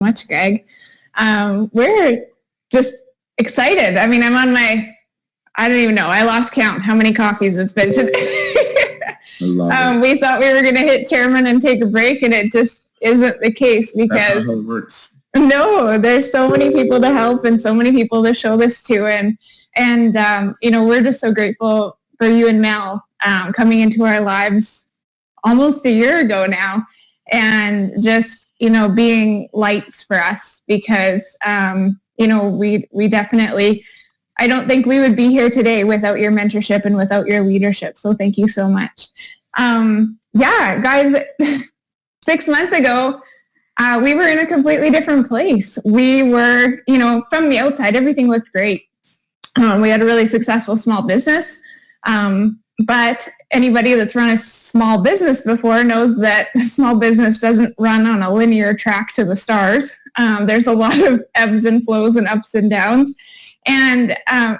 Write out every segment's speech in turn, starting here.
much, Greg. We're just excited. I mean, I'm on my, I don't even know, I lost count how many coffees it's been today. We thought we were going to hit chairman and take a break, and it just isn't the case because that's not how it works. No, there's so many people to help and so many people to show this to, and we're just so grateful for you and Mel coming into our lives almost a year ago now, and just being lights for us because we definitely, I don't think we would be here today without your mentorship and without your leadership. So thank you so much. Guys, 6 months ago, we were in a completely different place. We were, from the outside, everything looked great. We had a really successful small business. But anybody that's run a small business before knows that a small business doesn't run on a linear track to the stars. There's a lot of ebbs and flows and ups and downs. And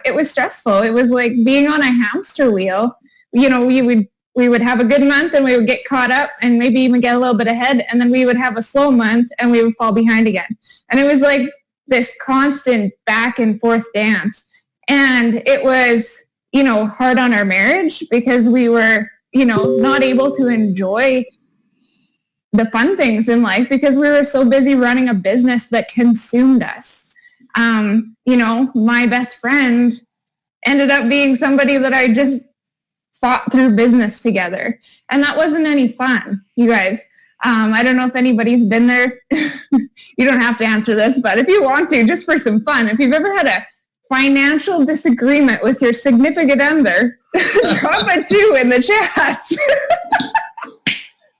it was stressful. It was like being on a hamster wheel. We would have a good month and we would get caught up and maybe even get a little bit ahead. And then we would have a slow month and we would fall behind again. And it was like this constant back and forth dance. And it was, hard on our marriage because we were, not able to enjoy the fun things in life because we were so busy running a business that consumed us. My best friend ended up being somebody that I just fought through business together. And that wasn't any fun, you guys. I don't know if anybody's been there. You don't have to answer this, but if you want to, just for some fun, if you've ever had a financial disagreement with your significant other, drop a 2 in the chats.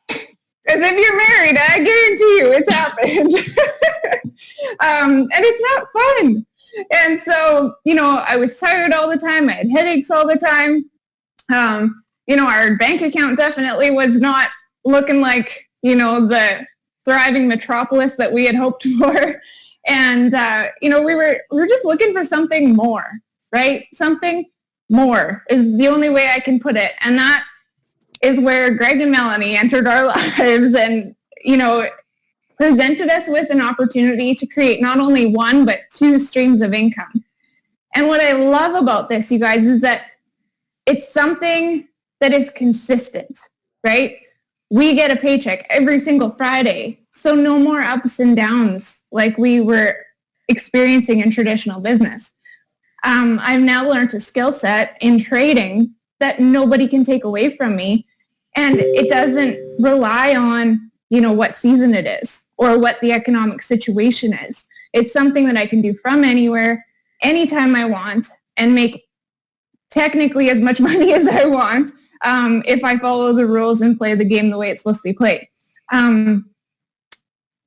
Because if you're married, I guarantee you it's happened. And it's not fun. And so, I was tired all the time. I had headaches all the time. Our bank account definitely was not looking like, the thriving metropolis that we had hoped for. And, we were just looking for something more, right? Something more is the only way I can put it. And that is where Greg and Melanie entered our lives and, presented us with an opportunity to create not only 1, but 2 streams of income. And what I love about this, you guys, is that it's something that is consistent, right? We get a paycheck every single Friday. So no more ups and downs like we were experiencing in traditional business. I've now learned a skill set in trading that nobody can take away from me. And it doesn't rely on, what season it is or what the economic situation is. It's something that I can do from anywhere, anytime I want, and make technically as much money as I want if I follow the rules and play the game the way it's supposed to be played. And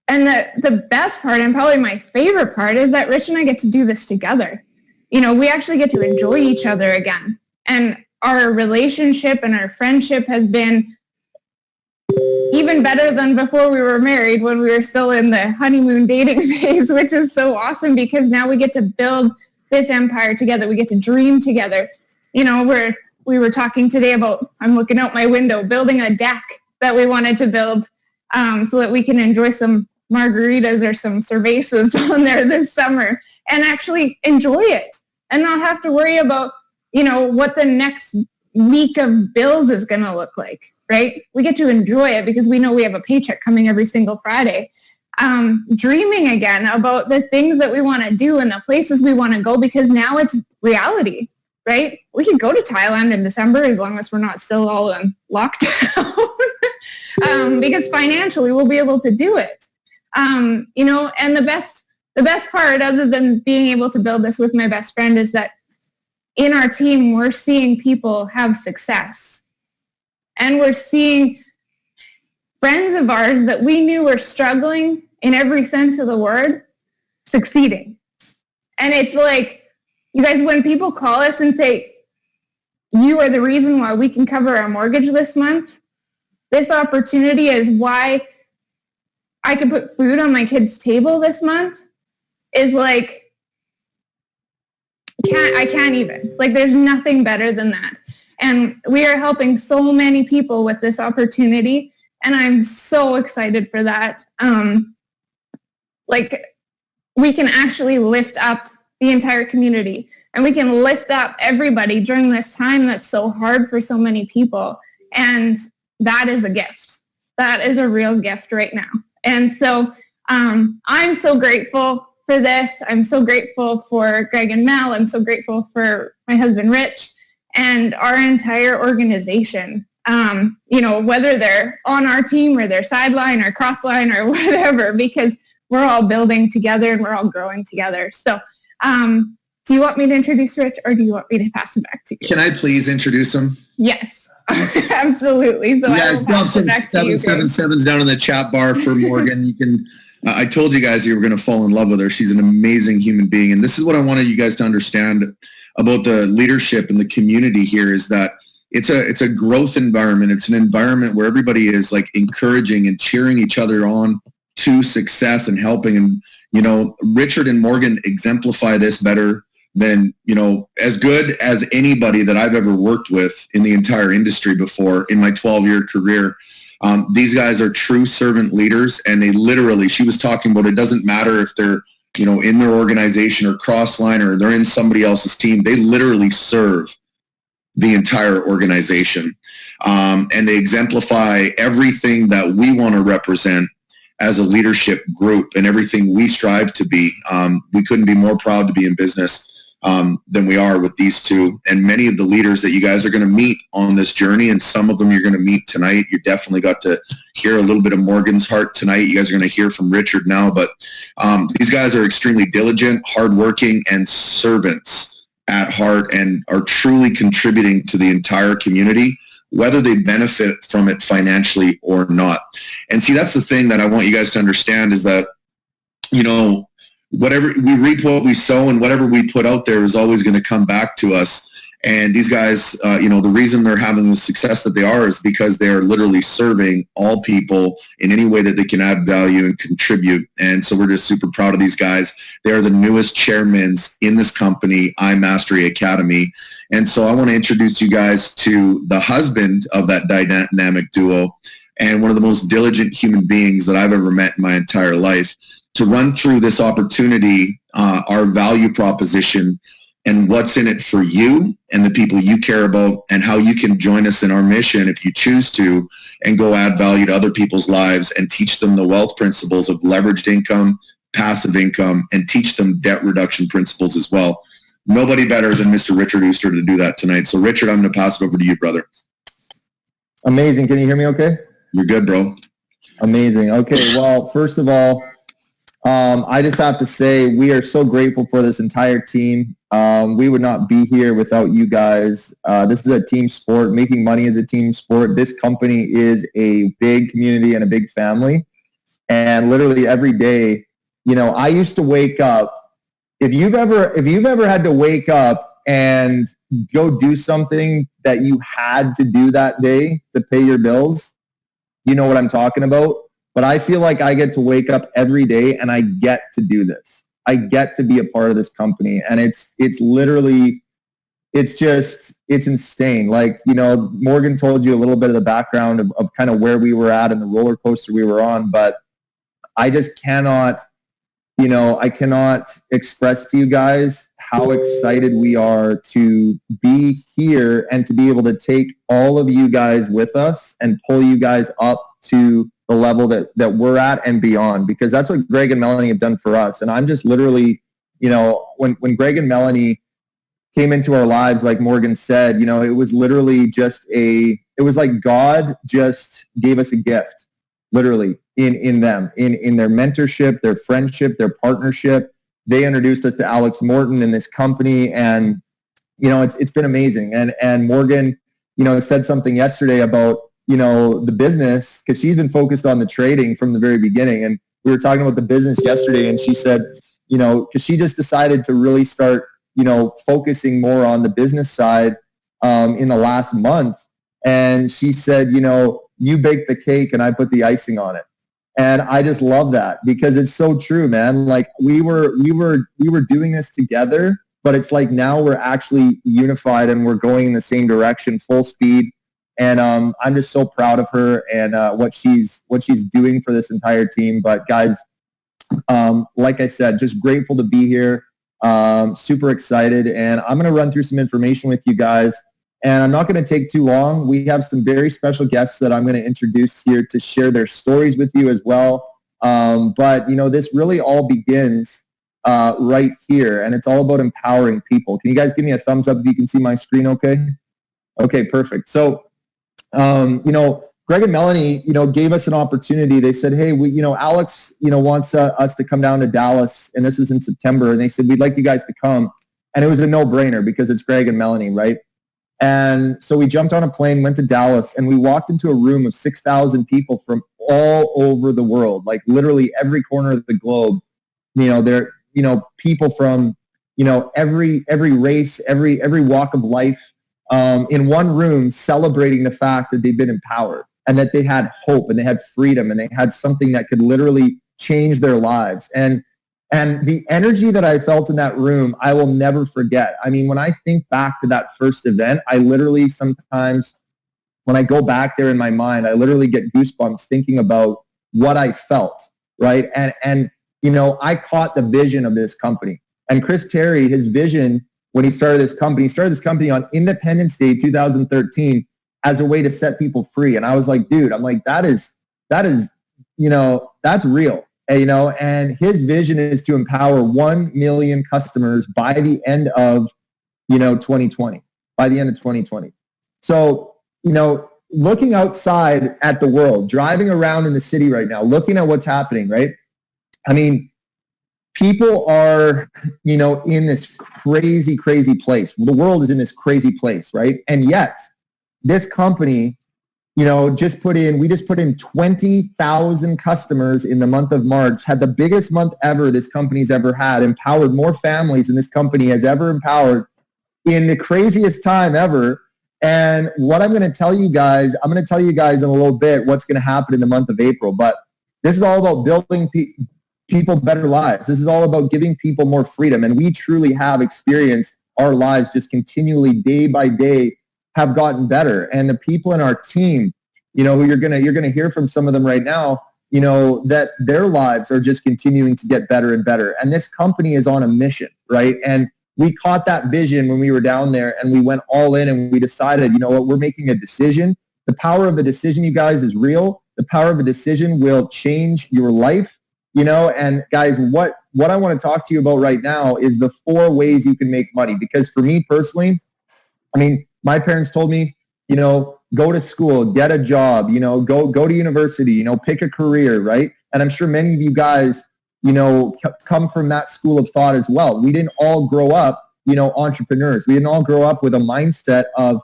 the best part, and probably my favorite part, is that Rich and I get to do this together. We actually get to enjoy each other again. And our relationship and our friendship has been even better than before we were married, when we were still in the honeymoon dating phase, which is so awesome because now we get to build this empire together. We get to dream together. We were talking today about, I'm looking out my window, building a deck that we wanted to build so that we can enjoy some margaritas or some cervezas on there this summer and actually enjoy it and not have to worry about, what the next week of bills is going to look like, right? We get to enjoy it because we know we have a paycheck coming every single Friday. Dreaming again about the things that we want to do and the places we want to go because now it's reality, right? We can go to Thailand in December as long as we're not still all in lockdown because financially we'll be able to do it. And the best part, other than being able to build this with my best friend, is that in our team, we're seeing people have success. And we're seeing friends of ours that we knew were struggling in every sense of the word, succeeding. And it's like, you guys, when people call us and say, you are the reason why we can cover our mortgage this month, this opportunity is why I can put food on my kids' table this month, is like, I can't even. Like, there's nothing better than that. And we are helping so many people with this opportunity, and I'm so excited for that. like we can actually lift up the entire community, and we can lift up everybody during this time that's so hard for so many people. And that is a gift. That is a real gift right now. And so I'm so grateful for this. I'm so grateful for Greg and Mel. I'm so grateful for my husband, Rich, and our entire organization. Whether they're on our team or they're sideline or crossline or whatever, because we're all building together and we're all growing together. So do you want me to introduce Rich, or do you want me to pass it back to you? Can I please introduce him? Yes, absolutely. So you guys drop some 777s down in the chat bar for Morgan. You can. I told you guys you were going to fall in love with her. She's an amazing human being. And this is what I wanted you guys to understand about the leadership and the community here, is that it's a growth environment. It's an environment where everybody is like encouraging and cheering each other on to success and helping. And, Richard and Morgan exemplify this better than, as good as anybody that I've ever worked with in the entire industry before in my 12-year career. These guys are true servant leaders, and they literally, she was talking about, it doesn't matter if they're, in their organization or crossline or they're in somebody else's team, they literally serve the entire organization. And they exemplify everything that we want to represent as a leadership group and everything we strive to be. We couldn't be more proud to be in business than we are with these two, and many of the leaders that you guys are going to meet on this journey, and some of them you're going to meet tonight. You definitely got to hear a little bit of Morgan's heart tonight. You guys are going to hear from Richard now, but these guys are extremely diligent, hardworking, and servants at heart, and are truly contributing to the entire community, whether they benefit from it financially or not. And see, that's the thing that I want you guys to understand, is that, whatever we reap, what we sow, and whatever we put out there is always going to come back to us. And these guys, the reason they're having the success that they are is because they are literally serving all people in any way that they can add value and contribute. And so we're just super proud of these guys. They are the newest chairmen in this company, iMastery Academy. And so I want to introduce you guys to the husband of that dynamic duo, and one of the most diligent human beings that I've ever met in my entire life, to run through this opportunity, our value proposition, and what's in it for you and the people you care about, and how you can join us in our mission if you choose to, and go add value to other people's lives and teach them the wealth principles of leveraged income, passive income, and teach them debt reduction principles as well. Nobody better than Mr. Richard Ooster to do that tonight. So Richard, I'm going to pass it over to you, brother. Amazing. Can you hear me okay? You're good, bro. Amazing. Okay, well, first of all, I just have to say we are so grateful for this entire team. We would not be here without you guys. This is a team sport. Making money is a team sport. This company is a big community and a big family. And literally every day, I used to wake up. If you've ever had to wake up and go do something that you had to do that day to pay your bills, you know what I'm talking about. But I feel like I get to wake up every day and I get to do this. I get to be a part of this company. And it's literally, it's insane. Like, Morgan told you a little bit of the background of kind of where we were at and the roller coaster we were on. But I just cannot, I cannot express to you guys how excited we are to be here and to be able to take all of you guys with us and pull you guys up to the level that we're at and beyond, because that's what Greg and Melanie have done for us. And I'm just literally, when Greg and Melanie came into our lives, like Morgan said, it was literally it was like God just gave us a gift, literally, in them, in their mentorship, their friendship, their partnership. They introduced us to Alex Morton in this company, and, it's been amazing. And Morgan, said something yesterday about, the business, because she's been focused on the trading from the very beginning. And we were talking about the business yesterday, and she said, because she just decided to really start, focusing more on the business side in the last month. And she said, you bake the cake and I put the icing on it. And I just love that, because it's so true, man. Like we were doing this together, but it's like now we're actually unified and we're going in the same direction, full speed. And I'm just so proud of her and what she's doing for this entire team. But guys, like I said, just grateful to be here. Super excited. And I'm going to run through some information with you guys. And I'm not going to take too long. We have some very special guests that I'm going to introduce here to share their stories with you as well. But, this really all begins right here. And it's all about empowering people. Can you guys give me a thumbs up if you can see my screen okay? Okay, perfect. So, Greg and Melanie, gave us an opportunity. They said, hey, Alex, wants us to come down to Dallas, and this was in September, and they said, we'd like you guys to come. And it was a no-brainer because it's Greg and Melanie, right? And so we jumped on a plane, went to Dallas, and we walked into a room of 6,000 people from all over the world, like literally every corner of the globe. They're, people from, every race, every walk of life, in one room celebrating the fact that they've been empowered and that they had hope and they had freedom and they had something that could literally change their lives. And the energy that I felt in that room, I will never forget. I mean, when I think back to that first event, I literally sometimes, when I go back there in my mind, I literally get goosebumps thinking about what I felt, right? And I caught the vision of this company. And Chris Terry, his vision when he started this company on Independence Day 2013 as a way to set people free. And I was like, dude, that is, that's real. And his vision is to empower 1 million customers by the end of, 2020, by the end of 2020. So, looking outside at the world, driving around in the city right now, looking at what's happening, right? I mean, people are, in this crazy, crazy place. The world is in this crazy place, right? And yet, this company, we just put in 20,000 customers in the month of March, had the biggest month ever this company's ever had, empowered more families than this company has ever empowered in the craziest time ever. And what I'm going to tell you guys in a little bit what's going to happen in the month of April. But this is all about building people better lives. This is all about giving people more freedom. And we truly have experienced our lives just continually, day by day, have gotten better. And the people in our team, who you're gonna hear from some of them right now, that their lives are just continuing to get better and better. And this company is on a mission, right? And we caught that vision when we were down there, and we went all in, and we decided, we're making a decision. The power of a decision, you guys, is real. The power of a decision will change your life. And guys, what I want to talk to you about right now is the 4 ways you can make money. Because for me personally, I mean, my parents told me, go to school, get a job, go to university, pick a career, right? And I'm sure many of you guys, come from that school of thought as well. We didn't all grow up, entrepreneurs. We didn't all grow up with a mindset of,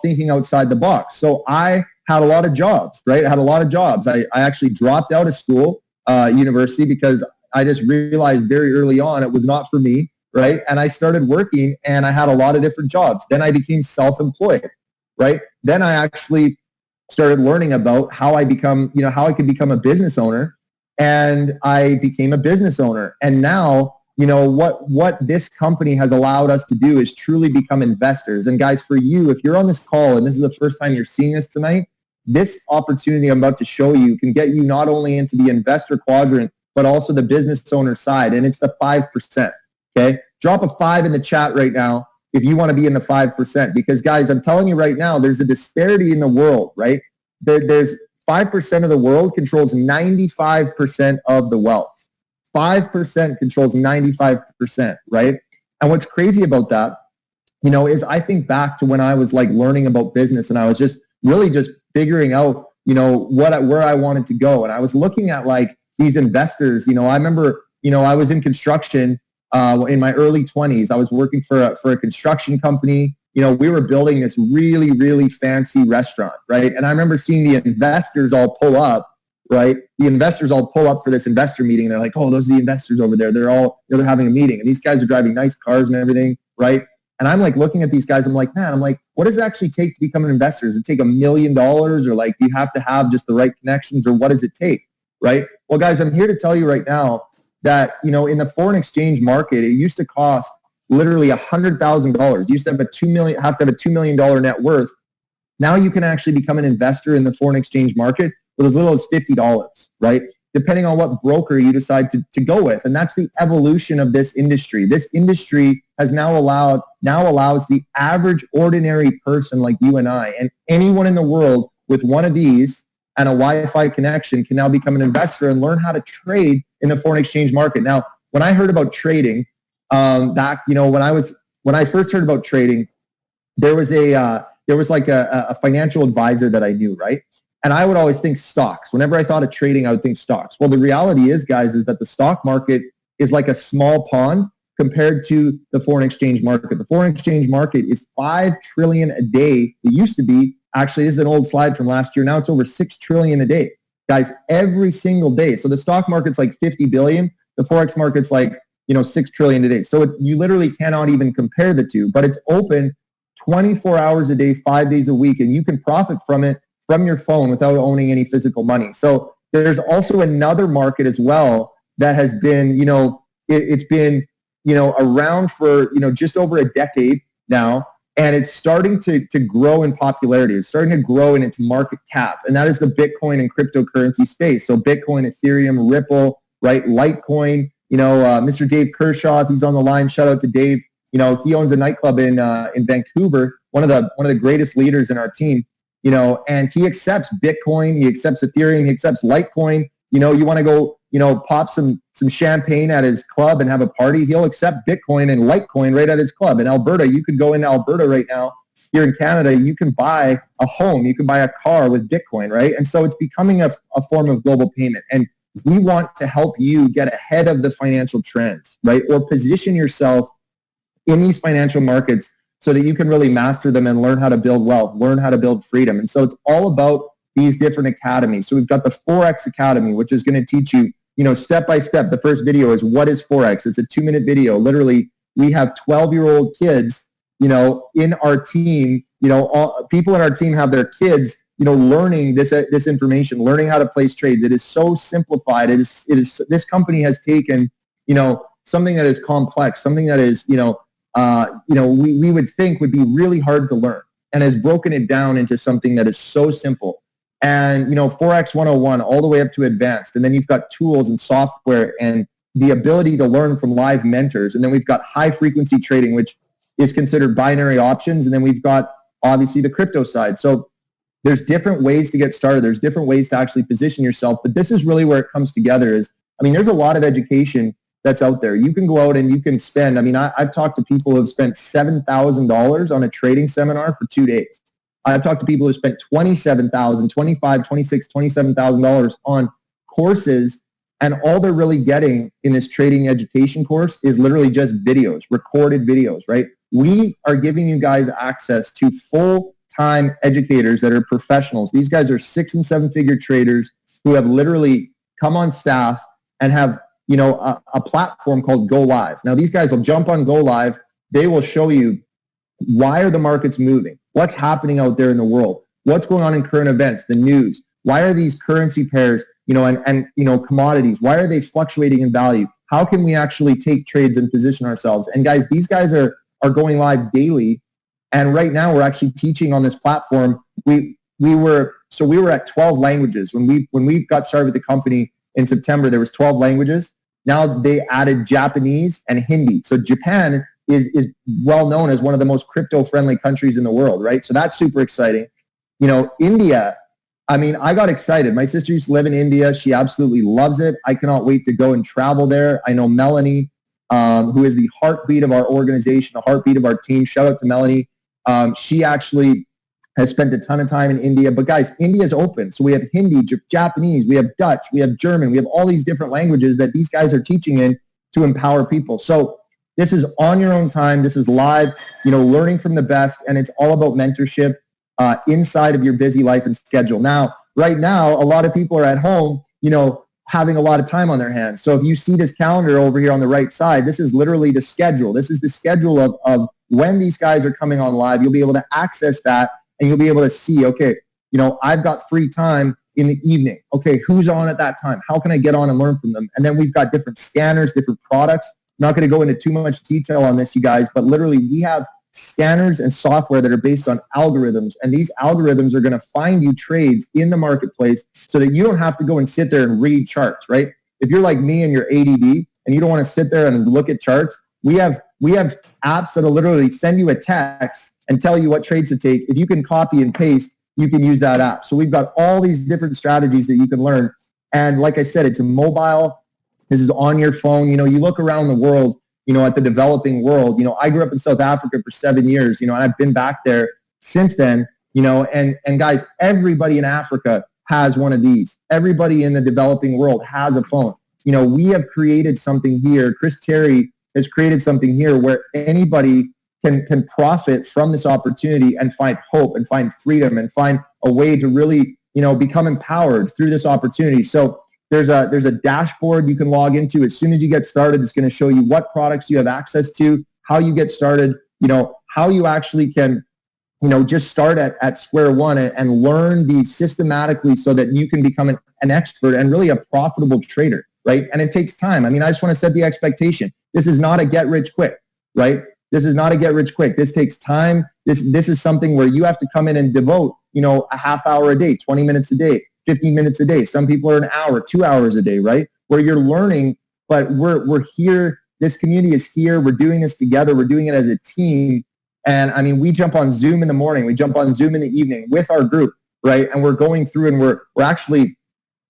thinking outside the box. So I had a lot of jobs, right? I had a lot of jobs. I actually dropped out of school, university, because I just realized very early on it was not for me, right? And I started working, and I had a lot of different jobs. Then I became self-employed, right? Then I actually started learning about how I could become a business owner, and I became a business owner. And now, what this company has allowed us to do is truly become investors. And guys, for you, if you're on this call and this is the first time you're seeing this tonight, this opportunity I'm about to show you can get you not only into the investor quadrant, but also the business owner side. And it's the 5%. Okay. Drop a 5 in the chat right now if you want to be in the 5%, because guys, I'm telling you right now, there's a disparity in the world, right? There's 5% of the world controls 95% of the wealth. 5% controls 95%, right? And what's crazy about that, is I think back to when I was like learning about business, and I was just really just figuring out, where I wanted to go. And I was looking at like these investors, I remember, I was in construction in my early 20s. I was working for a construction company. We were building this really, really fancy restaurant, right? And I remember seeing the investors all pull up, right? The investors all pull up for this investor meeting. They're like, oh, those are the investors over there. They're having a meeting. And these guys are driving nice cars and everything, right? And I'm like looking at these guys. I'm like, what does it actually take to become an investor? Does it take $1 million, or like you have to have just the right connections, or what does it take, right? Well, guys, I'm here to tell you right now that, in the foreign exchange market, it used to cost literally $100,000. You used to have have to have a $2 million net worth. Now you can actually become an investor in the foreign exchange market with as little as $50, right? depending on what broker you decide to go with. And that's the evolution of this industry. This industry has now allows the average ordinary person like you and I and anyone in the world with one of these and a Wi-Fi connection can now become an investor and learn how to trade in the foreign exchange market. Now, when I heard about trading, back, when I first heard about trading, there was like a financial advisor that I knew, right? And I would always think stocks. Whenever I thought of trading, I would think stocks. Well, the reality is, guys, is that the stock market is like a small pond compared to the foreign exchange market. The foreign exchange market is $5 trillion a day. It used to be, actually, this is an old slide from last year. Now it's over $6 trillion a day. Guys, every single day. So the stock market's like 50 billion. The Forex market's like, 6 trillion a day. So you literally cannot even compare the two, but it's open 24 hours a day, 5 days a week, and you can profit from it from your phone without owning any physical money. So there's also another market as well that has been, it's been, around for, just over a decade now, and it's starting to grow in popularity. It's starting to grow in its market cap, and that is the Bitcoin and cryptocurrency space. So Bitcoin, Ethereum, Ripple, right? Litecoin, Mr. Dave Kershaw, if he's on the line, shout out to Dave. He owns a nightclub in Vancouver, one of the greatest leaders in our team, and he accepts Bitcoin, he accepts Ethereum, he accepts Litecoin. You want to go, pop some champagne at his club and have a party, he'll accept Bitcoin and Litecoin right at his club. In Alberta, you could go into Alberta right now. Here in Canada, you can buy a home, you can buy a car with Bitcoin, right? And so it's becoming a form of global payment. And we want to help you get ahead of the financial trends, right? Or position yourself in these financial markets so that you can really master them and learn how to build wealth, learn how to build freedom. And so it's all about these different academies. So we've got the Forex Academy, which is going to teach you, step by step. The first video is what is Forex? It's a 2-minute video. Literally, we have 12-year-old kids, in our team, people in our team have their kids, learning this information, learning how to place trades. It is so simplified. It is this company has taken, something that is complex, something that is, we would think would be really hard to learn, and has broken it down into something that is so simple. And, Forex 101 all the way up to advanced. And then you've got tools and software and the ability to learn from live mentors. And then we've got high frequency trading, which is considered binary options. And then we've got obviously the crypto side. So there's different ways to get started. There's different ways to actually position yourself. But this is really where it comes together is, there's a lot of education that's out there. You can go out and you can spend, I've talked to people who have spent $7,000 on a trading seminar for 2 days. I've talked to people who spent $27,000, $25,000, $26,000, $27,000 on courses, and all they're really getting in this trading education course is literally just videos, recorded videos, right? We are giving you guys access to full-time educators that are professionals. These guys are 6- and 7-figure traders who have literally come on staff and have a platform called Go Live. Now, these guys will jump on Go Live. They will show you why are the markets moving? What's happening out there in the world? What's going on in current events, the news? Why are these currency pairs, and commodities, why are they fluctuating in value? How can we actually take trades and position ourselves? And guys, these guys are going live daily. And right now we're actually teaching on this platform. We were at 12 languages. When we got started with the company in September, there was 12 languages. Now they added Japanese and Hindi. So Japan is well known as one of the most crypto-friendly countries in the world, right? So that's super exciting. India, I got excited. My sister used to live in India. She absolutely loves it. I cannot wait to go and travel there. I know Melanie, who is the heartbeat of our organization, the heartbeat of our team. Shout out to Melanie. She actually has spent a ton of time in India. But guys, India is open. So we have Hindi, Japanese, we have Dutch, we have German, we have all these different languages that these guys are teaching in to empower people. So this is on your own time. This is live, learning from the best. And it's all about mentorship inside of your busy life and schedule. Now, right now, a lot of people are at home, having a lot of time on their hands. So if you see this calendar over here on the right side, this is literally the schedule. This is the schedule of when these guys are coming on live. You'll be able to access that and you'll be able to see, okay, I've got free time in the evening. Okay, who's on at that time? How can I get on and learn from them? And then we've got different scanners, different products. I'm not going to go into too much detail on this, you guys, but literally we have scanners and software that are based on algorithms. And these algorithms are going to find you trades in the marketplace so that you don't have to go and sit there and read charts, right? If you're like me and you're ADD and you don't want to sit there and look at charts, we have apps that'll literally send you a text and tell you what trades to take. If you can copy and paste, you can use that app. So we've got all these different strategies that you can learn. And like I said, it's a mobile. This is on your phone. You know, you look around the world, you know, at the developing world. You know, I grew up in South Africa for 7 years, you know, and I've been back there since then, you know, and guys, everybody in Africa has one of these. Everybody in the developing world has a phone. You know, we have created something here. Chris Terry has created something here where anybody can profit from this opportunity and find hope and find freedom and find a way to really, you know, become empowered through this opportunity. So there's a dashboard you can log into. As soon as you get started, it's going to show you what products you have access to, how you get started, you know, how you actually can, you know, just start at square one and learn these systematically so that you can become an expert and really a profitable trader, right? And it takes time. I mean, I just want to set the expectation. This is not a get rich quick, right? This is not a get rich quick. This takes time. This is something where you have to come in and devote, you know, a half hour a day, 20 minutes a day, 15 minutes a day. Some people are an hour, 2 hours a day, right? Where you're learning, but we're here. This community is here. We're doing this together. We're doing it as a team. And I mean, we jump on Zoom in the morning. We jump on Zoom in the evening with our group, right? And we're going through and we're actually,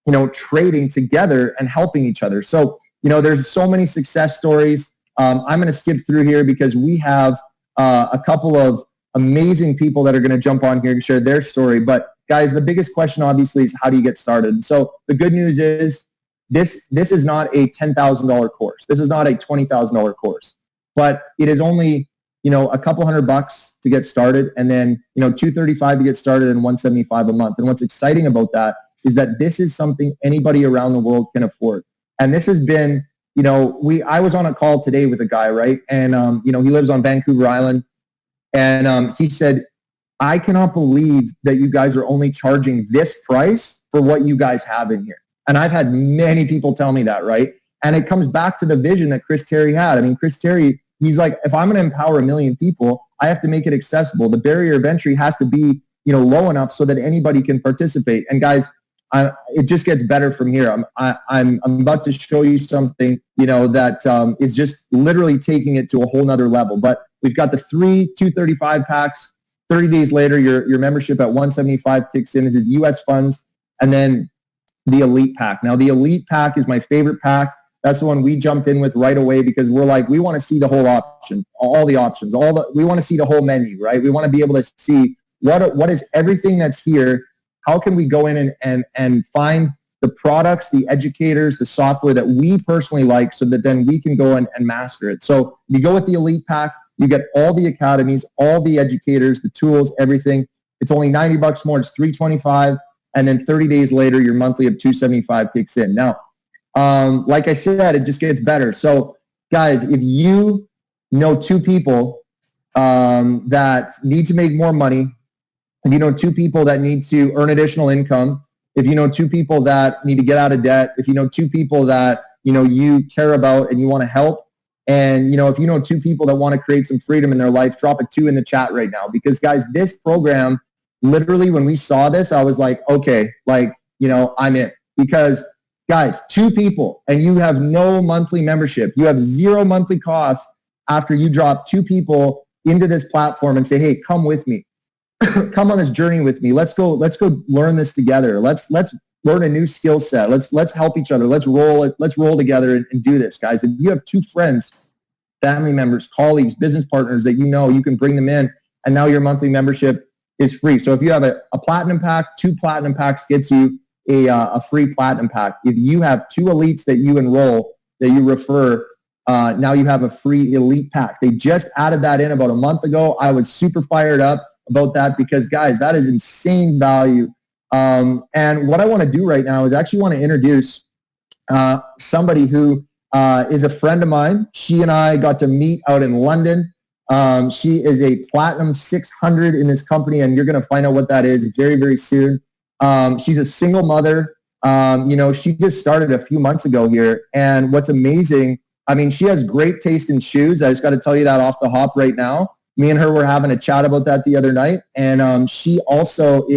you know, trading together and helping each other. So, you know, there's so many success stories. I'm going to skip through here because we have a couple of amazing people that are going to jump on here and share their story. But guys, the biggest question obviously is how do you get started? And so the good news is this is not a $10,000 course. This is not a $20,000 course, but it is only, you know, a couple $100 to get started, and then, you know, $235 to get started and $175 a month. And what's exciting about that is that this is something anybody around the world can afford. And this has been, you know, I was on a call today with a guy, right? And, you know, he lives on Vancouver Island. And he said, I cannot believe that you guys are only charging this price for what you guys have in here. And I've had many people tell me that, right? And it comes back to the vision that Chris Terry had. I mean, Chris Terry, he's like, if I'm going to empower 1 million people, I have to make it accessible. The barrier of entry has to be, you know, low enough so that anybody can participate. And guys, it just gets better from here. I'm about to show you something, you know, that is just literally taking it to a whole nother level. But we've got the 3 235 packs. 30 days later, your membership at 175 kicks in. This is U.S. funds. And then the Elite Pack. Now, the Elite Pack is my favorite pack. That's the one we jumped in with right away because we're like, we want to see the whole option, all the options, we want to see the whole menu, right? We want to be able to see what is everything that's here. How can we go in and find the products, the educators, the software that we personally like so that then we can go and master it. So you go with the Elite Pack, you get all the academies, all the educators, the tools, everything. It's only $90 more. It's $325. And then 30 days later, your monthly of $275 kicks in. Now, like I said, it just gets better. So guys, if you know 2 people that need to make more money, if you know 2 people that need to earn additional income, if you know 2 people that need to get out of debt, if you know 2 people that, you know, you care about and you want to help, and, you know, if you know 2 people that want to create some freedom in their life, drop a 2 in the chat right now. Because guys, this program, literally when we saw this, I was like, okay, like, you know, I'm in. Because guys, 2 people and you have no monthly membership. You have 0 monthly costs after you drop 2 people into this platform and say, hey, come with me. Come on this journey with me. Let's go learn this together. Let's learn a new skill set. Let's help each other. Let's roll together and do this, guys. If you have 2 friends, family members, colleagues, business partners that you know, you can bring them in, and now your monthly membership is free. So if you have a platinum pack, 2 platinum packs gets you a free platinum pack. If you have 2 elites that you enroll, that you refer, now you have a free elite pack. They just added that in about a month ago. I was super fired up about that because, guys, that is insane value. And what I want to do right now is actually want to introduce somebody who is a friend of mine. She and I got to meet out in London. She is a Platinum 600 in this company, and you're going to find out what that is very, very soon. She's a single mother. You know, she just started a few months ago here. And what's amazing, I mean, she has great taste in shoes. I just got to tell you that off the hop right now. Me and her were having a chat about that the other night. And she also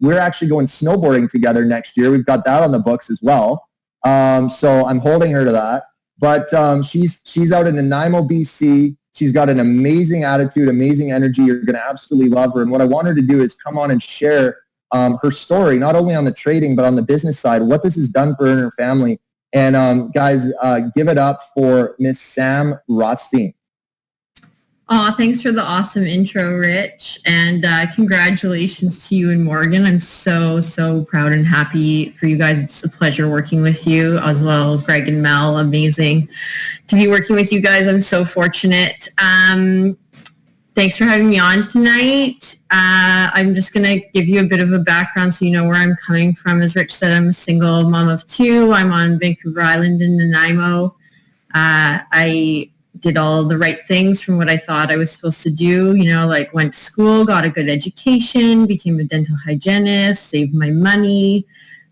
we're actually going snowboarding together next year. We've got that on the books as well. So I'm holding her to that. But she's out in Nanaimo, BC. She's got an amazing attitude, amazing energy. You're going to absolutely love her. And what I want her to do is come on and share her story, not only on the trading, but on the business side, what this has done for her and her family. And guys, give it up for Miss Sam Rothstein. Oh, thanks for the awesome intro, Rich. And congratulations to you and Morgan. I'm so, so proud and happy for you guys. It's a pleasure working with you as well. Greg and Mel, amazing to be working with you guys. I'm so fortunate. Thanks for having me on tonight. I'm just going to give you a bit of a background so you know where I'm coming from. As Rich said, I'm a single mom of two. I'm on Vancouver Island in Nanaimo. I did all the right things from what I thought I was supposed to do, like went to school, got a good education, became a dental hygienist, saved my money,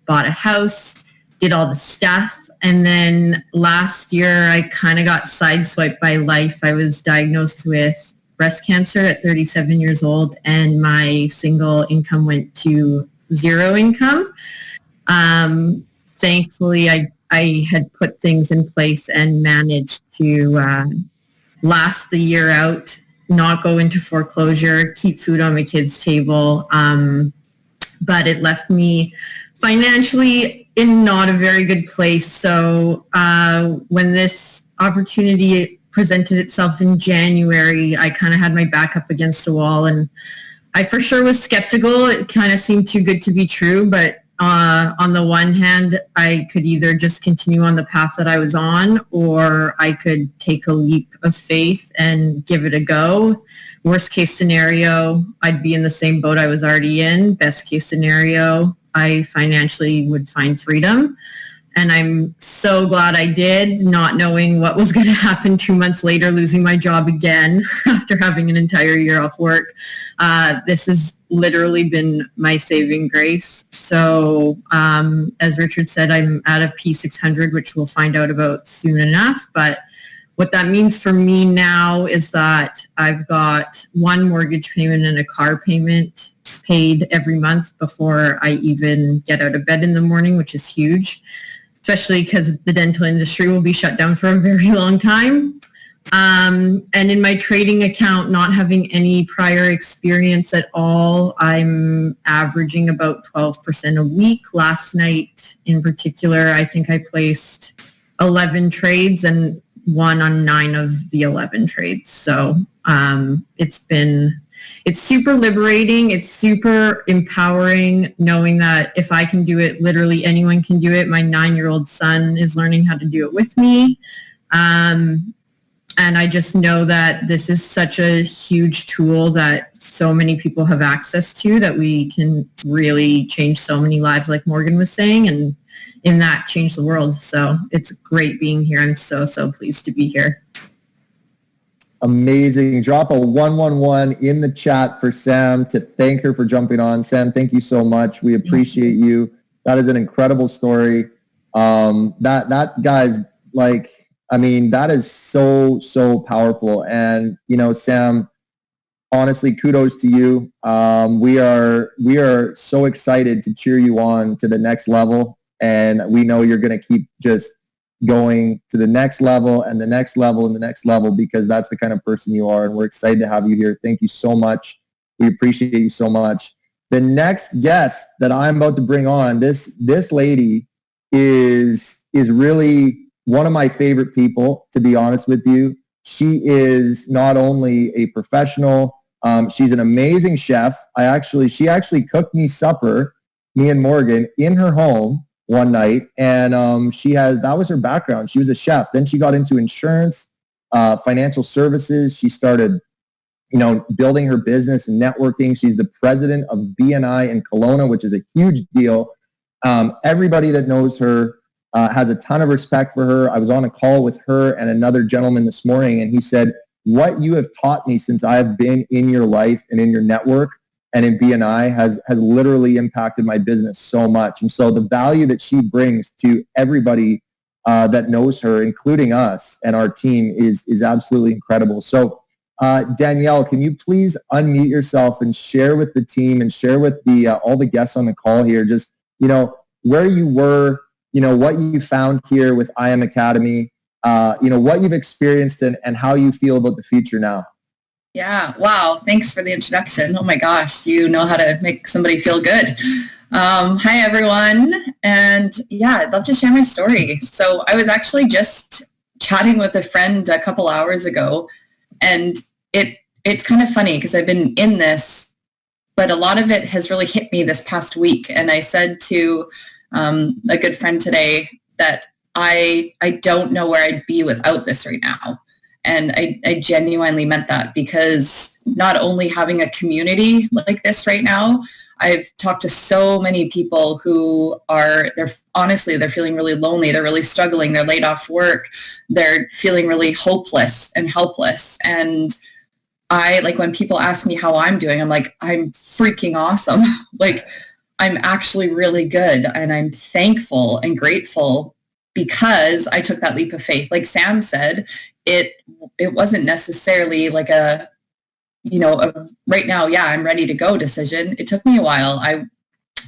bought a house, did all the stuff. And then last year I kind of got sideswiped by life. I was diagnosed with breast cancer at 37 years old, and my single income went to zero income. Thankfully, I had put things in place and managed to last the year out, not go into foreclosure, keep food on my kids' table. But it left me financially in not a very good place. So when this opportunity presented itself in January, I kind of had my back up against a wall, and I for sure was skeptical. It kind of seemed too good to be true, but on the one hand, I could either just continue on the path that I was on, or I could take a leap of faith and give it a go. Worst case scenario, I'd be in the same boat I was already in. Best case scenario, I financially would find freedom. And I'm so glad I did, not knowing what was going to happen 2 months later, losing my job again after having an entire year off work. This has literally been my saving grace. So as Richard said, I'm at a P600, which we'll find out about soon enough. But what that means for me now is that I've got one mortgage payment and a car payment paid every month before I even get out of bed in the morning, which is huge, especially because the dental industry will be shut down for a very long time. And in my trading account, not having any prior experience at all, I'm averaging about 12% a week. Last night in particular, I think I placed 11 trades and won on 9 of the 11 trades. So it's super liberating. It's super empowering knowing that if I can do it, literally anyone can do it. My 9-year-old son is learning how to do it with me. And I just know that this is such a huge tool that so many people have access to, that we can really change so many lives, like Morgan was saying, and in that change the world. So it's great being here. I'm so, so pleased to be here. Amazing. Drop a 111 in the chat for Sam to thank her for jumping on. Sam, thank you so much. We appreciate you. That is an incredible story. That guy's like, I mean, that is so, so powerful. And, Sam, honestly, kudos to you. We are so excited to cheer you on to the next level. And we know you're going to keep just going to the next level and the next level and the next level, because that's the kind of person you are. And we're excited to have you here. Thank you so much. We appreciate you so much. The next guest that I'm about to bring on, this lady is really one of my favorite people, to be honest with you. She is not only a professional, she's an amazing chef. She actually cooked me supper, me and Morgan, in her home one night. And that was her background. She was a chef. Then she got into insurance, financial services. She started, building her business and networking. She's the president of BNI in Kelowna, which is a huge deal. Everybody that knows her has a ton of respect for her. I was on a call with her and another gentleman this morning, and he said, what you have taught me since I have been in your life and in your network and in BNI has literally impacted my business so much. And so the value that she brings to everybody that knows her, including us and our team, is absolutely incredible. So Danielle, can you please unmute yourself and share with the team and share with the all the guests on the call here, just, where you were, what you found here with IM Academy, what you've experienced and how you feel about the future now. Yeah. Wow. Thanks for the introduction. Oh my gosh. You know how to make somebody feel good. Hi, everyone. And yeah, I'd love to share my story. So I was actually just chatting with a friend a couple hours ago, and it's kind of funny because I've been in this, but a lot of it has really hit me this past week. And I said to a good friend today that I don't know where I'd be without this right now. And I genuinely meant that, because not only having a community like this right now, I've talked to so many people who they're feeling really lonely. They're really struggling. They're laid off work. They're feeling really hopeless and helpless. And when people ask me how I'm doing, I'm like, I'm freaking awesome. Like, I'm actually really good. And I'm thankful and grateful because I took that leap of faith. Like Sam said, it wasn't necessarily like a right now, yeah, I'm ready to go decision. It took me a while. I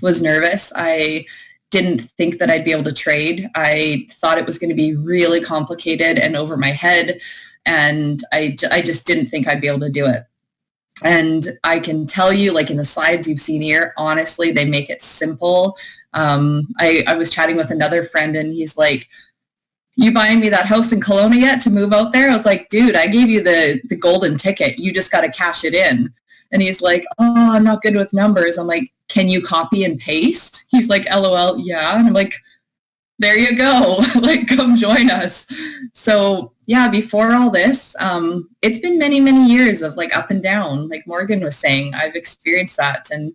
was nervous. I didn't think that I'd be able to trade. I thought it was going to be really complicated and over my head. And I just didn't think I'd be able to do it. And I can tell you, like in the slides you've seen here, honestly, they make it simple. I was chatting with another friend and he's like, you buying me that house in Kelowna yet to move out there? I was like, dude, I gave you the golden ticket. You just got to cash it in. And he's like, oh, I'm not good with numbers. I'm like, can you copy and paste? He's like, LOL, yeah. And I'm like, there you go. Like, come join us. So yeah, before all this, it's been many, many years of like up and down. Like Morgan was saying, I've experienced that. And,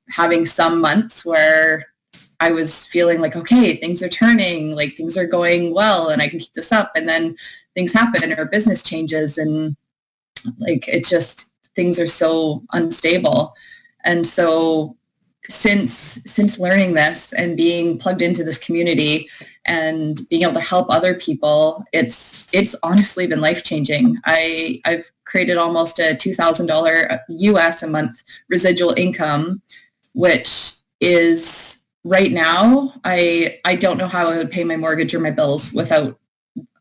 having some months where I was feeling like, okay, things are turning, like things are going well and I can keep this up. And then things happen or business changes and like, it's just, things are so unstable. And so since learning this and being plugged into this community and being able to help other people, it's honestly been life-changing. I've created almost a $2,000 US a month residual income, which is, right now, I don't know how I would pay my mortgage or my bills without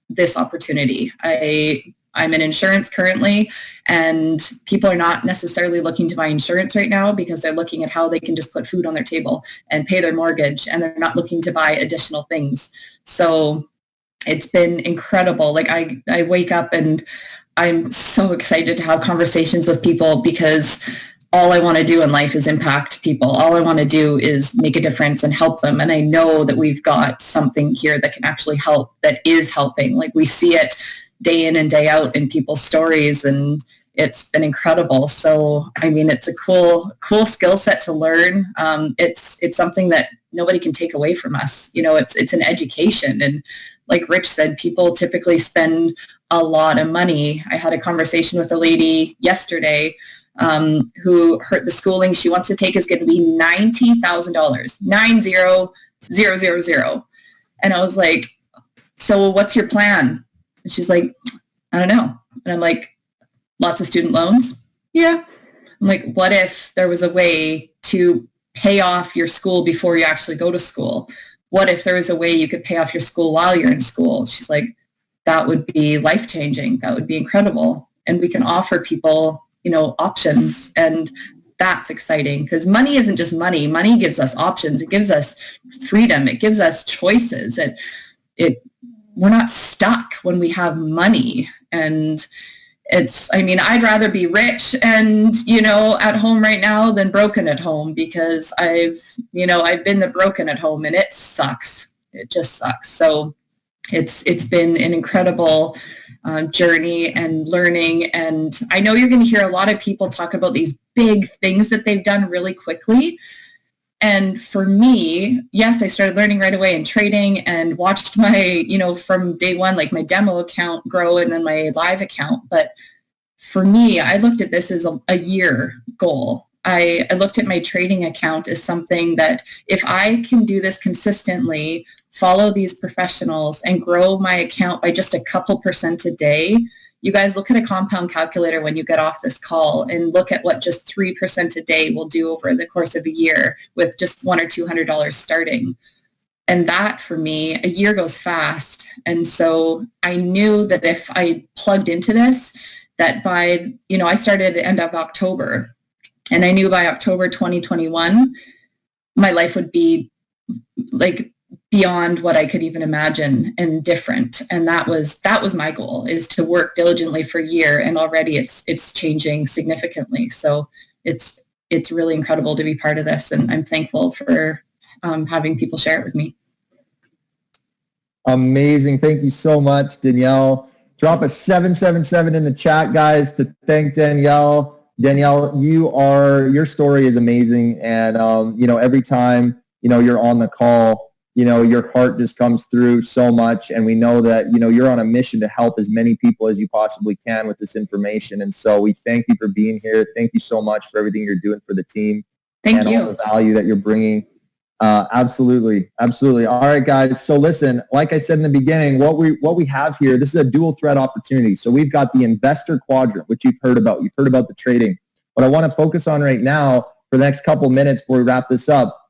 this opportunity. I'm in insurance currently, and people are not necessarily looking to buy insurance right now because they're looking at how they can just put food on their table and pay their mortgage, and they're not looking to buy additional things. So it's been incredible. Like I wake up and I'm so excited to have conversations with people because all I want to do in life is impact people. All I want to do is make a difference and help them. And I know that we've got something here that can actually help, that is helping. Like we see it day in and day out in people's stories, and it's been incredible. So, I mean, it's a cool skill set to learn. It's something that nobody can take away from us. It's an education. And like Rich said, people typically spend a lot of money. I had a conversation with a lady yesterday who the schooling she wants to take is going to be $90,000, 90,000. And I was like, so what's your plan? And she's like, I don't know. And I'm like, lots of student loans? Yeah. I'm like, what if there was a way to pay off your school before you actually go to school? What if there was a way you could pay off your school while you're in school? She's like, that would be life-changing. That would be incredible. And we can offer people options. And that's exciting because money isn't just money. Money gives us options. It gives us freedom. It gives us choices. We're not stuck when we have money. And I'd rather be rich and, at home right now than broken at home, because I've been the broken at home and it sucks. It just sucks. So it's been an incredible journey and learning. And I know you're going to hear a lot of people talk about these big things that they've done really quickly. And for me, yes, I started learning right away in trading and watched my, from day one, like my demo account grow and then my live account. But for me, I looked at this as a year goal. I looked at my trading account as something that if I can do this consistently, follow these professionals and grow my account by just a couple % a day, you guys look at a compound calculator when you get off this call and look at what just 3% a day will do over the course of a year with just $100 or $200 starting. And that for me, a year goes fast. And so I knew that if I plugged into this, that by, I started at the end of October, and I knew by October 2021, my life would be like beyond what I could even imagine and different. And that was my goal, is to work diligently for a year. And already it's changing significantly. So it's really incredible to be part of this. And I'm thankful for having people share it with me. Amazing. Thank you so much, Danielle. Drop a 777 in the chat, guys, to thank Danielle. Danielle, your story is amazing. And, every time, you're on the call, your heart just comes through so much. And we know that, you're on a mission to help as many people as you possibly can with this information. And so we thank you for being here. Thank you so much for everything you're doing for the team. Thank you. All the value that you're bringing. Absolutely. All right, guys. So listen, like I said in the beginning, what we have here, this is a dual threat opportunity. So we've got the investor quadrant, which you've heard about. You've heard about the trading. What I want to focus on right now for the next couple minutes before we wrap this up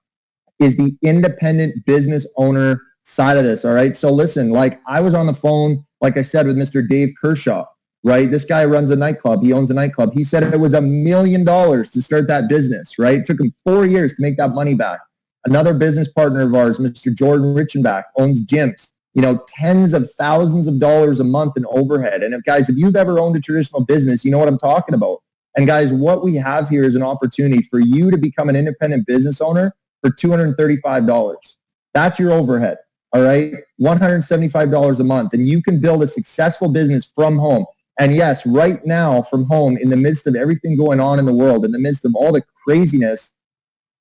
is the independent business owner side of this. All right. So listen, like I was on the phone, like I said, with Mr. Dave Kershaw, right? This guy runs a nightclub. He owns a nightclub. He said it was $1 million to start that business, right? It took him 4 years to make that money back. Another business partner of ours, Mr. Jordan Richenbach, owns gyms, tens of thousands of dollars a month in overhead. And guys, if you've ever owned a traditional business, you know what I'm talking about. And guys, what we have here is an opportunity for you to become an independent business owner for $235. That's your overhead, all right? $175 a month. And you can build a successful business from home. And yes, right now from home, in the midst of everything going on in the world, in the midst of all the craziness,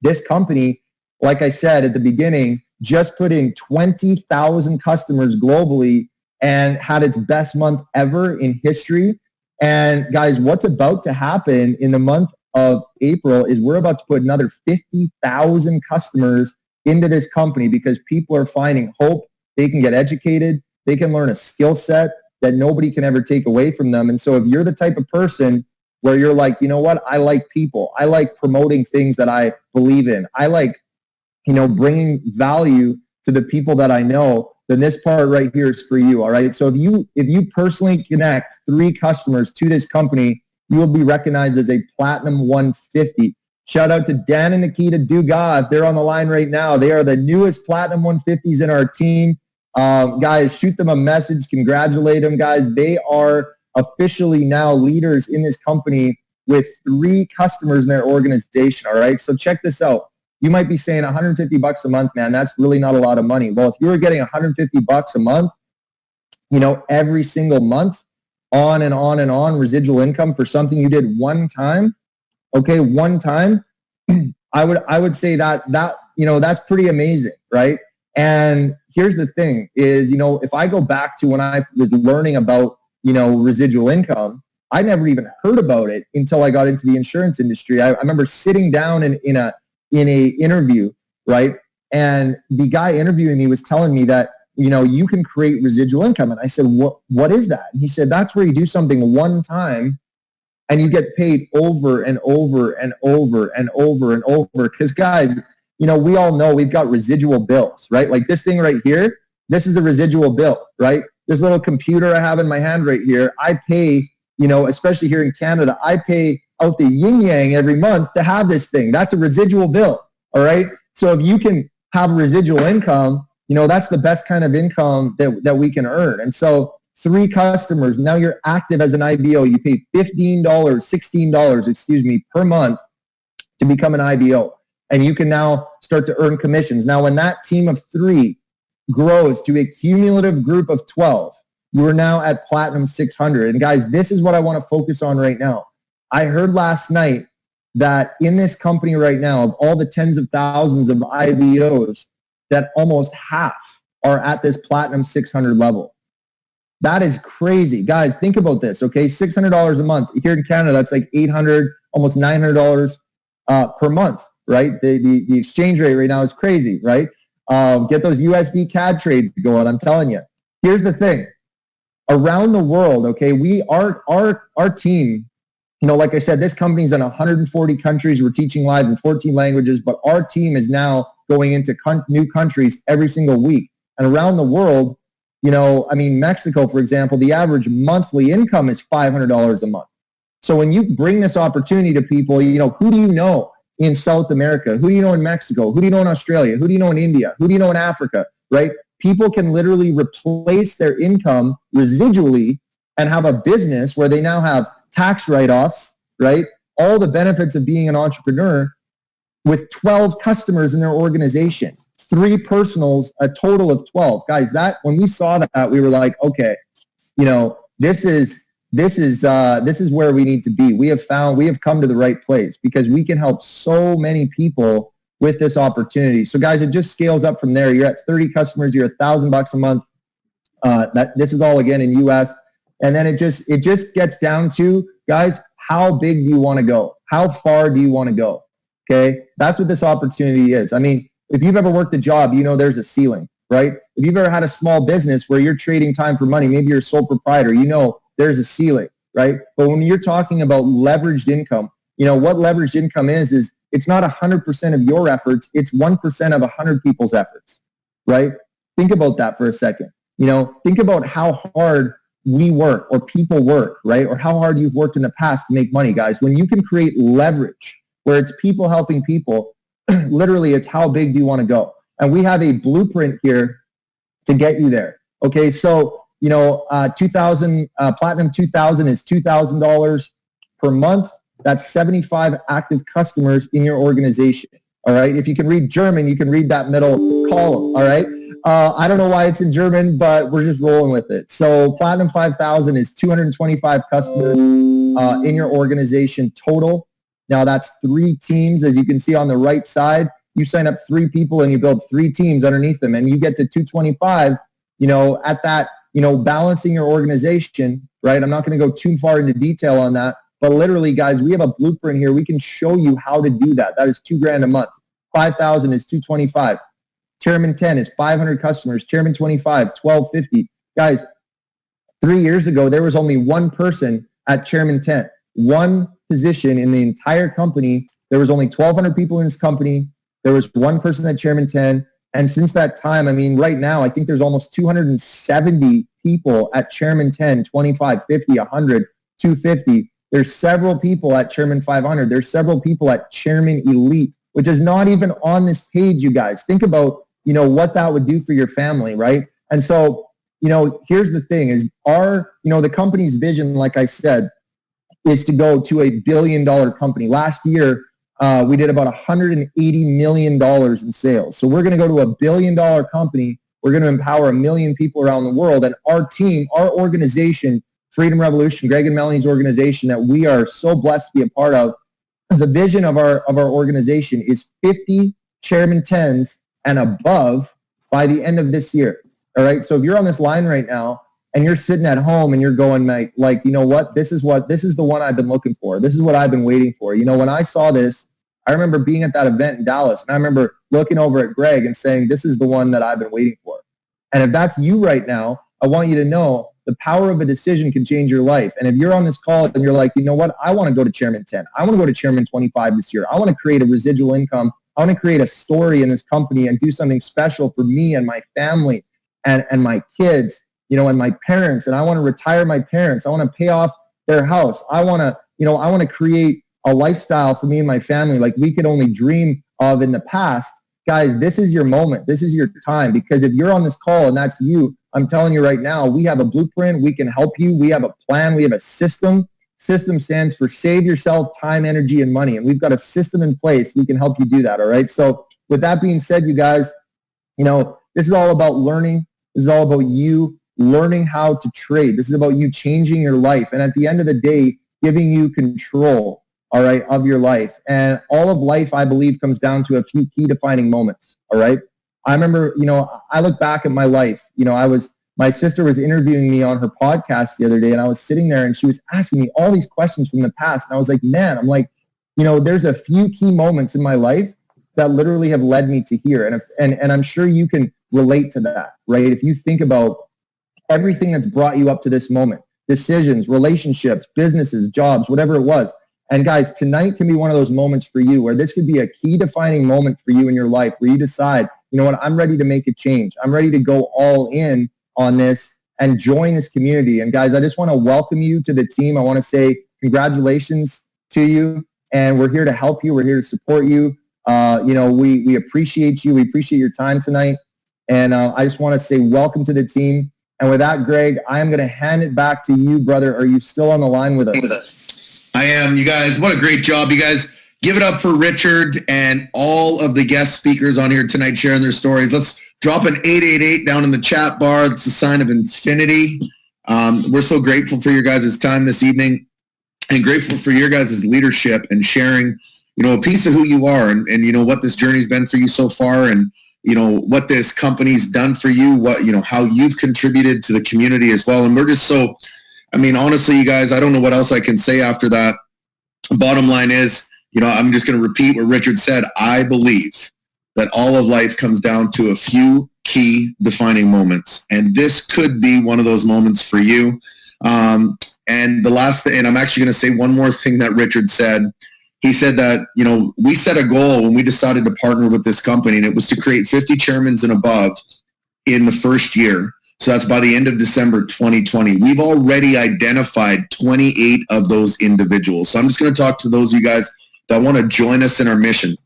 this company, like I said at the beginning, just put in 20,000 customers globally and had its best month ever in history. And guys, what's about to happen in the month of April is we're about to put another 50,000 customers into this company because people are finding hope. They can get educated. They can learn a skill set that nobody can ever take away from them. And so if you're the type of person where you're like, you know what, I like people. I like promoting things that I believe in. I like bringing value to the people that I know, then this part right here is for you. All right. So if you personally connect 3 customers to this company, you will be recognized as a Platinum 150. Shout out to Dan and Nikita Dugas. They're on the line right now. They are the newest Platinum 150s in our team. Guys, shoot them a message. Congratulate them, guys. They are officially now leaders in this company with 3 customers in their organization. All right. So check this out. You might be saying $150 a month, man, that's really not a lot of money. Well, if you were getting $150 a month, every single month, on and on and on, residual income for something you did one time, I would say that that's pretty amazing, right? And here's the thing is, if I go back to when I was learning about, residual income, I never even heard about it until I got into the insurance industry. I remember sitting down in a interview, right? And the guy interviewing me was telling me that, you can create residual income. And I said, what is that? And he said, that's where you do something one time and you get paid over and over and over and over and over. Because guys, we all know we've got residual bills, right? Like this thing right here, this is a residual bill, right? This little computer I have in my hand right here, I pay, especially here in Canada, I pay out the yin yang every month to have this thing. That's a residual bill. All right. So if you can have residual income, that's the best kind of income that we can earn. And so 3 customers, now you're active as an IBO. You pay $16 per month to become an IBO. And you can now start to earn commissions. Now, when that team of 3 grows to a cumulative group of 12, you are now at Platinum 600. And guys, this is what I want to focus on right now. I heard last night that in this company right now, of all the tens of thousands of IBOs, that almost half are at this Platinum 600 level. That is crazy. Guys, think about this, okay? $600 a month. Here in Canada, that's like $800, almost $900 per month, right? The exchange rate right now is crazy, right? Get those USD CAD trades going, I'm telling you. Here's the thing. around the world, okay, our team, you know, like I said, this company's in 140 countries. We're teaching live in 14 languages, but our team is now going into new countries every single week. And around the world, you know, I mean, Mexico, for example, the average monthly income is $500 a month. So when you bring this opportunity to people, you know, who do you know in South America? Who do you know in Mexico? Who do you know in Australia? Who do you know in India? Who do you know in Africa, right? People can literally replace their income residually and have a business where they now have tax write-offs, right? All the benefits of being an entrepreneur with 12 customers in their organization, 3 personals, a total of 12. Guys, that when we saw that, we were like, okay, you know, this is where we need to be. We have come to the right place because we can help so many people with this opportunity. So guys, it just scales up from there. You're at 30 customers, you're $1,000 a month. This is all again in US. And then it just gets down to, guys, how big do you want to go? How far do you want to go? Okay. That's what this opportunity is. I mean, if you've ever worked a job, you know, there's a ceiling, right? If you've ever had a small business where you're trading time for money, maybe you're a sole proprietor, you know, there's a ceiling, right? But when you're talking about leveraged income, you know, what leveraged income is it's not 100% of your efforts. It's 1% of 100 people's efforts, right? Think about that for a second. You know, think about how hard we work or people work, right? Or how hard you've worked in the past to make money, guys. When you can create leverage where it's people helping people, literally it's how big do you want to go? And we have a blueprint here to get you there. Okay, so, you know, Platinum 2000 is $2,000 per month. That's 75 active customers in your organization. All right. If you can read German, you can read that middle column. All right. I don't know why it's in German, but we're just rolling with it. So Platinum 5000 is 225 customers in your organization total. Now that's 3 teams. As you can see on the right side, you sign up 3 people and you build 3 teams underneath them and you get to 225, you know, at that, you know, balancing your organization, right? I'm not going to go too far into detail on that, but literally guys, we have a blueprint here. We can show you how to do that. That is $2,000 a month. 5,000 is 225. Chairman 10 is 500 customers. Chairman 25, 1250. Guys, 3 years ago, there was only 1 person at Chairman 10. 1 position in the entire company. There was only 1,200 people in this company. There was 1 person at Chairman 10. And since that time, I mean, right now, I think there's almost 270 people at Chairman 10, 25, 50, 100, 250. There's several people at Chairman 500. There's several people at Chairman Elite, which is not even on this page, you guys. Think about, you know, what that would do for your family, right? And so, you know, here's the thing is the company's vision, like I said, is to go to $1 billion company. Last year, we did about $180 million in sales. So we're going to go to $1 billion company. We're going to empower 1 million people around the world. And our team, our organization, Freedom Revolution, Greg and Melanie's organization that we are so blessed to be a part of, the vision of our organization is 50 Chairman 10s and above by the end of this year. All right. So if you're on this line right now and you're sitting at home and you're going, like, you know what, this is the one I've been looking for. This is what I've been waiting for. You know, when I saw this, I remember being at that event in Dallas and I remember looking over at Greg and saying, this is the one that I've been waiting for. And if that's you right now, I want you to know the power of a decision can change your life. And if you're on this call and you're like, you know what, I want to go to Chairman 10. I want to go to Chairman 25 this year. I want to create a residual income. I want to create a story in this company and do something special for me and my family and my kids, you know, and my parents. And I want to retire my parents. I want to pay off their house. I want to create a lifestyle for me and my family like we could only dream of in the past. Guys, this is your moment. This is your time, because if you're on this call and that's you, I'm telling you right now, we have a blueprint. We can help you. We have a plan. We have a system. System stands for save yourself time, energy, and money. And we've got a system in place. We can help you do that. All right. So with that being said, you guys, you know, this is all about learning. This is all about you learning how to trade. This is about you changing your life. And at the end of the day, giving you control, all right, of your life. And all of life, I believe, comes down to a few key defining moments. All right. I remember, you know, I look back at my life. You know, my sister was interviewing me on her podcast the other day, and I was sitting there and she was asking me all these questions from the past. And I was like, man, I'm like, you know, there's a few key moments in my life that literally have led me to here. And I'm sure you can relate to that, right? If you think about everything that's brought you up to this moment, decisions, relationships, businesses, jobs, whatever it was. And guys, tonight can be one of those moments for you where this could be a key defining moment for you in your life where you decide, you know what, I'm ready to make a change. I'm ready to go all in on this and join this community. And guys, I just want to welcome you to the team. I want to say congratulations to you. And we're here to help you. We're here to support you. We appreciate you. We appreciate your time tonight. And I just want to say welcome to the team. And with that, Greg, I am going to hand it back to you, brother. Are you still on the line with us? I am. You guys, what a great job. You guys, give it up for Richard and all of the guest speakers on here tonight sharing their stories. Let's drop an 888 down in the chat bar. That's a sign of infinity. We're so grateful for your guys' time this evening and grateful for your guys' leadership and sharing, a piece of who you are and what this journey's been for you so far and, what this company's done for you, how you've contributed to the community as well. And we're just so, honestly, you guys, I don't know what else I can say after that. Bottom line is, I'm just going to repeat what Richard said. I believe that all of life comes down to a few key defining moments. And this could be one of those moments for you. And the last thing, and I'm actually going to say one more thing that Richard said. He said that, we set a goal when we decided to partner with this company, and it was to create 50 chairmans and above in the first year. So that's by the end of December 2020. We've already identified 28 of those individuals. So I'm just going to talk to those of you guys that want to join us in our mission.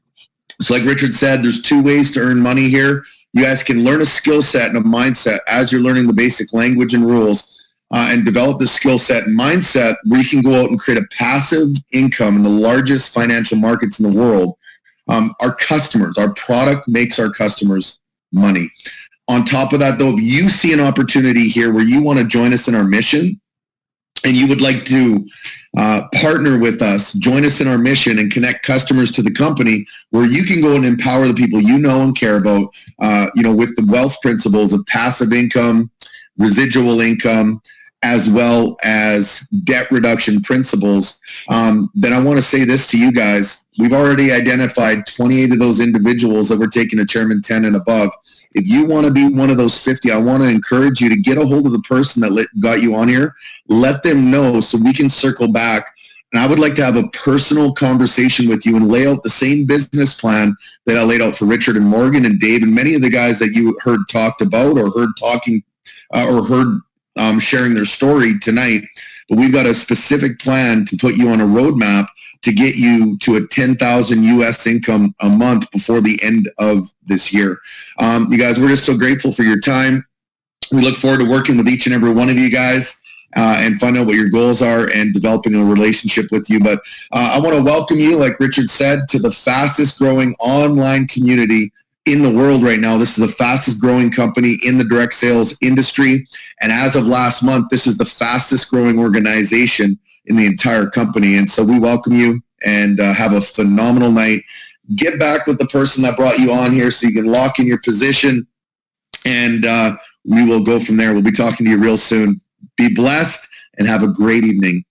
So like Richard said, there's 2 ways to earn money here. You guys can learn a skill set and a mindset as you're learning the basic language and rules and develop the skill set and mindset where you can go out and create a passive income in the largest financial markets in the world. Our customers, our product makes our customers money. On top of that, though, if you see an opportunity here where you want to join us in our mission and you would like to partner with us, join us in our mission and connect customers to the company where you can go and empower the people you know and care about, with the wealth principles of passive income, residual income, as well as debt reduction principles, then I want to say this to you guys. We've already identified 28 of those individuals that we're taking to Chairman 10 and above. If you want to be one of those 50, I want to encourage you to get a hold of the person that got you on here. Let them know so we can circle back. And I would like to have a personal conversation with you and lay out the same business plan that I laid out for Richard and Morgan and Dave and many of the guys that you heard talked about or heard talking or heard sharing their story tonight. But we've got a specific plan to put you on a roadmap to get you to a 10,000 US income a month before the end of this year. You guys, we're just so grateful for your time. We look forward to working with each and every one of you guys and find out what your goals are and developing a relationship with you. But I want to welcome you, like Richard said, to the fastest growing online community in the world right now. This is the fastest growing company in the direct sales industry. And as of last month, this is the fastest growing organization in the entire company. And so we welcome you and have a phenomenal night. Get back with the person that brought you on here so you can lock in your position and we will go from there. We'll be talking to you real soon. Be blessed and have a great evening.